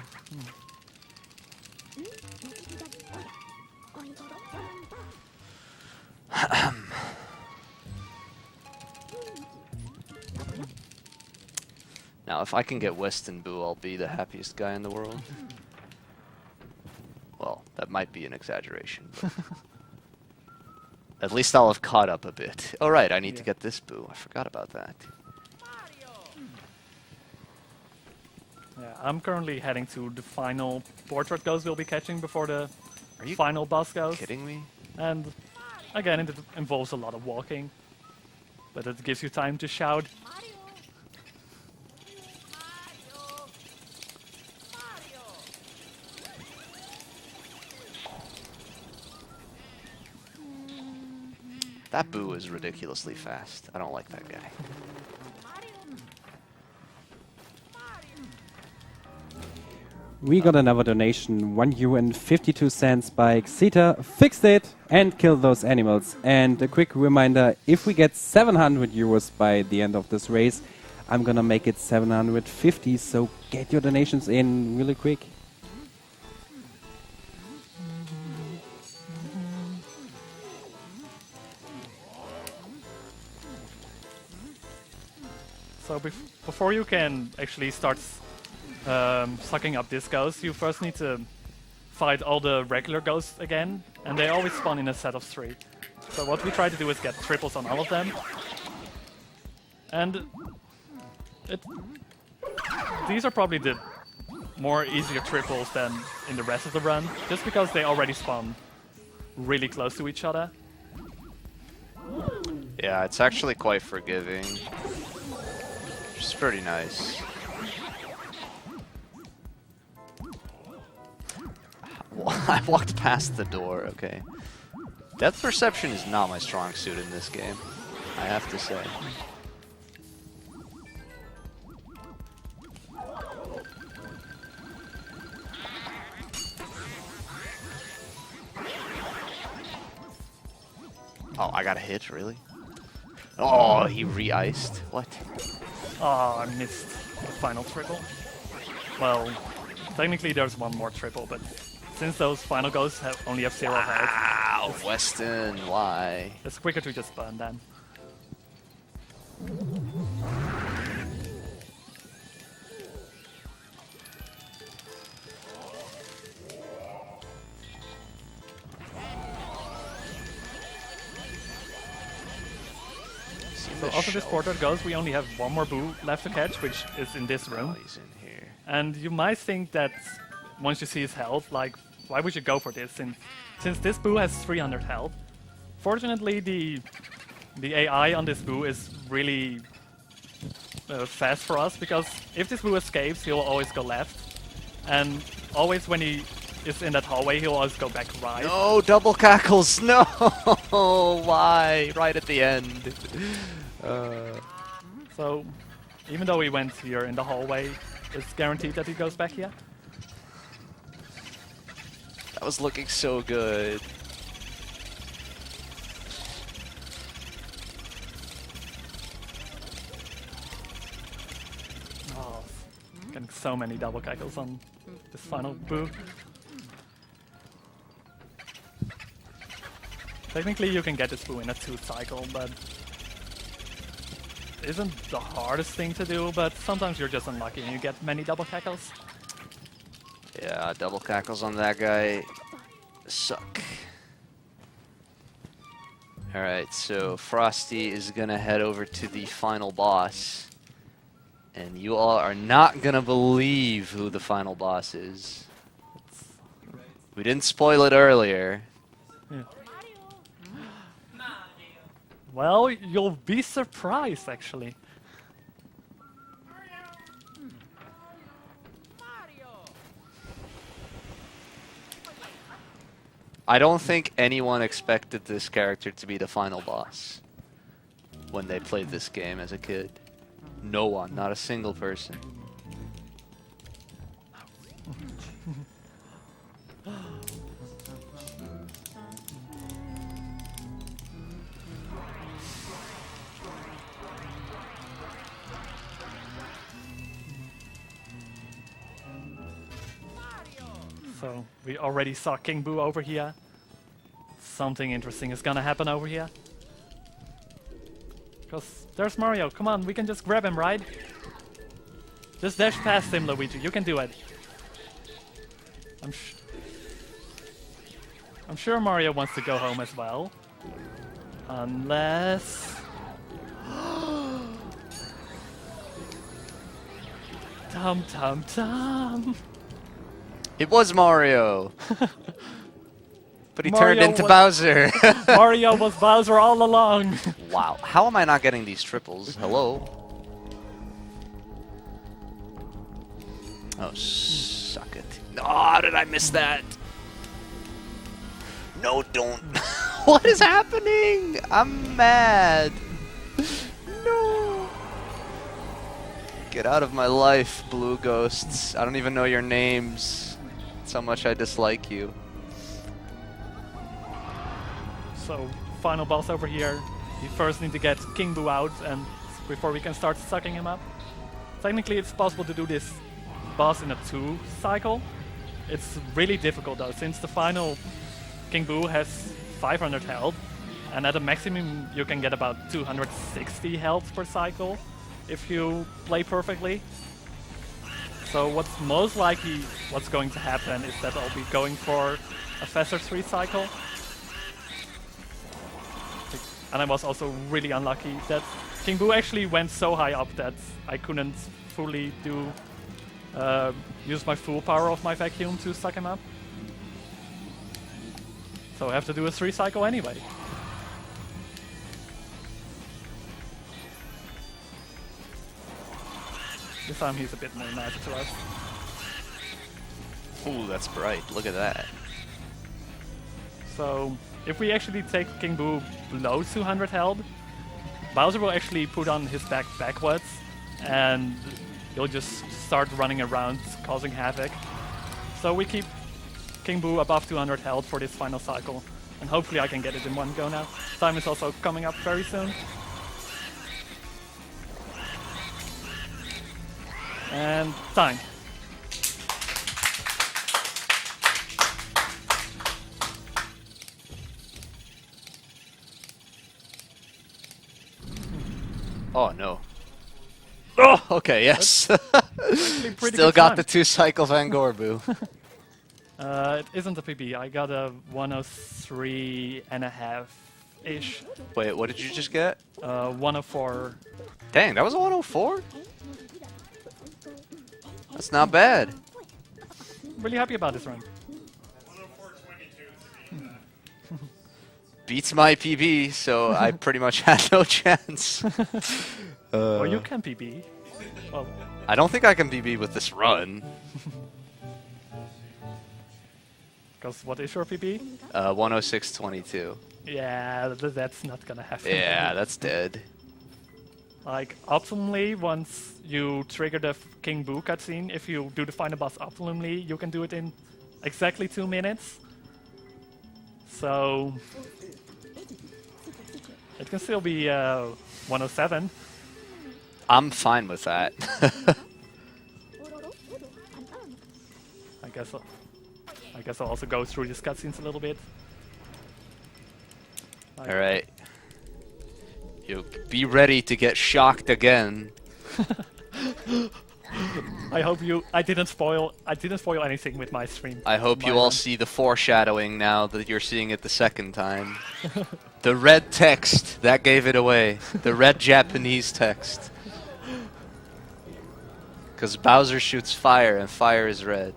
Now, if I can get Weston Boo, I'll be the happiest guy in the world. Well, that might be an exaggeration, but at least I'll have caught up a bit. Oh, right, I need to get this Boo. I forgot about that. Yeah, I'm currently heading to the final portrait ghost we'll be catching before the Are you final boss ghost. kidding me? And again, it involves a lot of walking, but it gives you time to shout. That Boo is ridiculously fast. I don't like that guy. We got another donation, €1.52 by Xeta. Fixed it and killed those animals. And a quick reminder, if we get 700 euros by the end of this race, I'm gonna make it 750, so get your donations in really quick. So before you can actually start sucking up this ghost, you first need to fight all the regular ghosts again, and they always spawn in a set of 3. So what we try to do is get triples on all of them. And these are probably the more easier triples than in the rest of the run, just because they already spawn really close to each other. Yeah, it's actually quite forgiving. It's pretty nice. I walked past the door, okay. Depth perception is not my strong suit in this game, I have to say. Oh, I got a hit, really? Oh, he re-iced. What? Oh, I missed the final triple. Well, technically there's one more triple, but since those final ghosts only have 0 health, Wow, Weston, why? it's quicker to just burn them. So after this portrait goes, we only have one more boo left to catch, which is in this room. He's in here. And you might think that once you see his health, like, why would you go for this? Since this boo has 300 health. Fortunately, the AI on this boo is really fast for us, because if this boo escapes, he'll always go left. And always when he is in that hallway, he'll always go back right. No, double cackles, no! Why? Right at the end. So, even though he went here in the hallway, it's guaranteed that he goes back here. That was looking so good. Oh, getting so many double cackles on this final boo. Technically, you can get this boo in a 2 cycle, but it isn't the hardest thing to do, but sometimes you're just unlucky and you get many double cackles. Yeah, double cackles on that guy suck. Alright, so Frosty is gonna head over to the final boss. And you all are not gonna believe who the final boss is. We didn't spoil it earlier. Yeah. Well, you'll be surprised, actually. I don't think anyone expected this character to be the final boss when they played this game as a kid. No one, not a single person. So, we already saw King Boo over here. Something interesting is gonna happen over here. Because there's Mario. Come on, we can just grab him, right? Just dash past him, Luigi. You can do it. I'm sure Mario wants to go home as well. Unless... Tum tum tum! It was Mario! But he Mario turned into wa- Bowser! Mario was Bowser all along! Wow, how am I not getting these triples? Hello? Oh, suck it. Oh, how did I miss that? No, don't. What is happening? I'm mad. No. Get out of my life, blue ghosts. I don't even know your names. That's how much I dislike you. So, final boss over here. We first need to get King Boo out and before we can start sucking him up. Technically it's possible to do this boss in a 2 cycle. It's really difficult though, since the final King Boo has 500 health, and at a maximum you can get about 260 health per cycle if you play perfectly. So what's most likely what's going to happen is that I'll be going for a faster 3 cycle. And I was also really unlucky that King Boo actually went so high up that I couldn't fully use my full power of my vacuum to suck him up. So I have to do a 3 cycle anyway. This time he's a bit more nicer to us. Ooh, that's bright. Look at that. So if we actually take King Boo below 200 health, Bowser will actually put on his back backwards and he'll just start running around causing havoc. So we keep King Boo above 200 health for this final cycle. And hopefully I can get it in one go now. Time is also coming up very soon. And time. Oh no. Oh, okay, yes. Pretty Still good got time. the 2-cycle Van Gorbu. It isn't a PB. I got a 103.5-ish. Wait, what did you just get? 104. Dang, that was a 104? That's not bad. Really happy about this run. 104.22. Beats my PB, so I pretty much had no chance. Or you can PB. Well, I don't think I can PB with this run. because what is your PB? 106.22. Yeah, that's not gonna happen. Yeah, that's dead. Like, optimally, once you trigger the King Boo cutscene, if you do the final boss optimally, you can do it in exactly 2 minutes. So, it can still be 107. I'm fine with that. I guess I'll also go through these cutscenes a little bit. Like, Alright. You be ready to get shocked again. I hope I didn't spoil anything with my stream. I hope my you all run. see the foreshadowing now that you're seeing it the second time. The red text, that gave it away. The red Japanese text. Because Bowser shoots fire, and fire is red.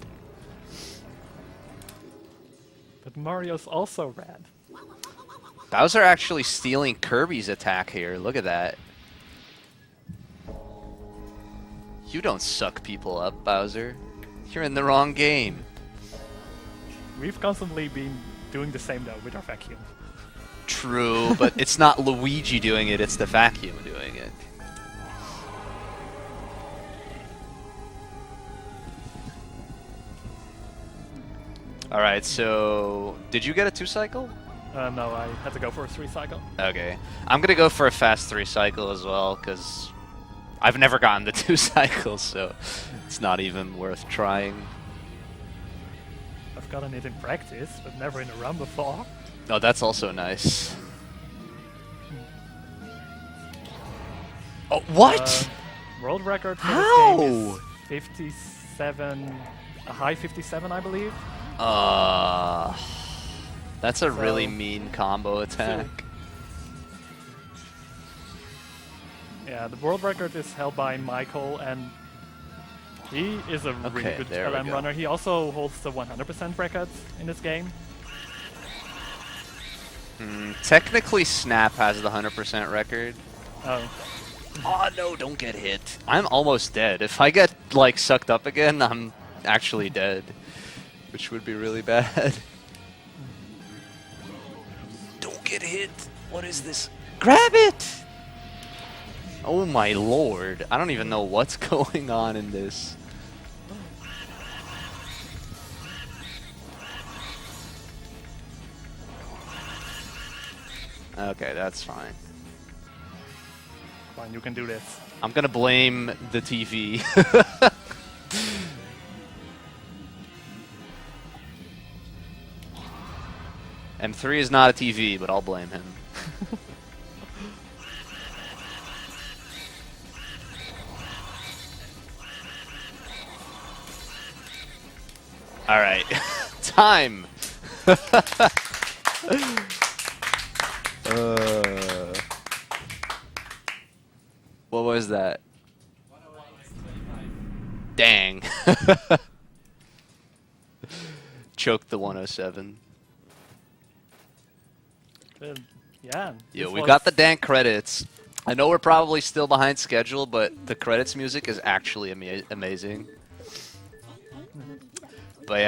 But Mario's also red. Bowser actually stealing Kirby's attack here. Look at that. You don't suck people up, Bowser. You're in the wrong game. We've constantly been doing the same though with our vacuum. True, but it's not Luigi doing it, it's the vacuum doing it. Alright, so... Did you get a 2-cycle? No, I had to go for a 3-cycle. Okay. I'm gonna go for a fast 3-cycle as well, because I've never gotten the 2 cycles, so it's not even worth trying. I've gotten it in practice, but never in a run before. Oh, that's also nice. Oh, what? World record for How? this game is 57, a high 57, I believe. That's a really So- mean combo attack. Yeah, the world record is held by Michael, and he is a really Okay, good there we LM go. runner. He also holds the 100% record in this game. Technically, Snap has the 100% record. Oh, Oh no, don't get hit. I'm almost dead. If I get, like, sucked up again, I'm actually dead. Which would be really bad. Don't get hit. What is this? Grab it! Oh my lord. I don't even know what's going on in this. Okay, that's fine. fine, you can do this. I'm gonna blame the TV. M3 is not a TV, but I'll blame him. Alright, time! What was that? Dang. Choked the 107. Yeah. Yo, this we was- got the dank credits. I know we're probably still behind schedule, but the credits music is actually amazing.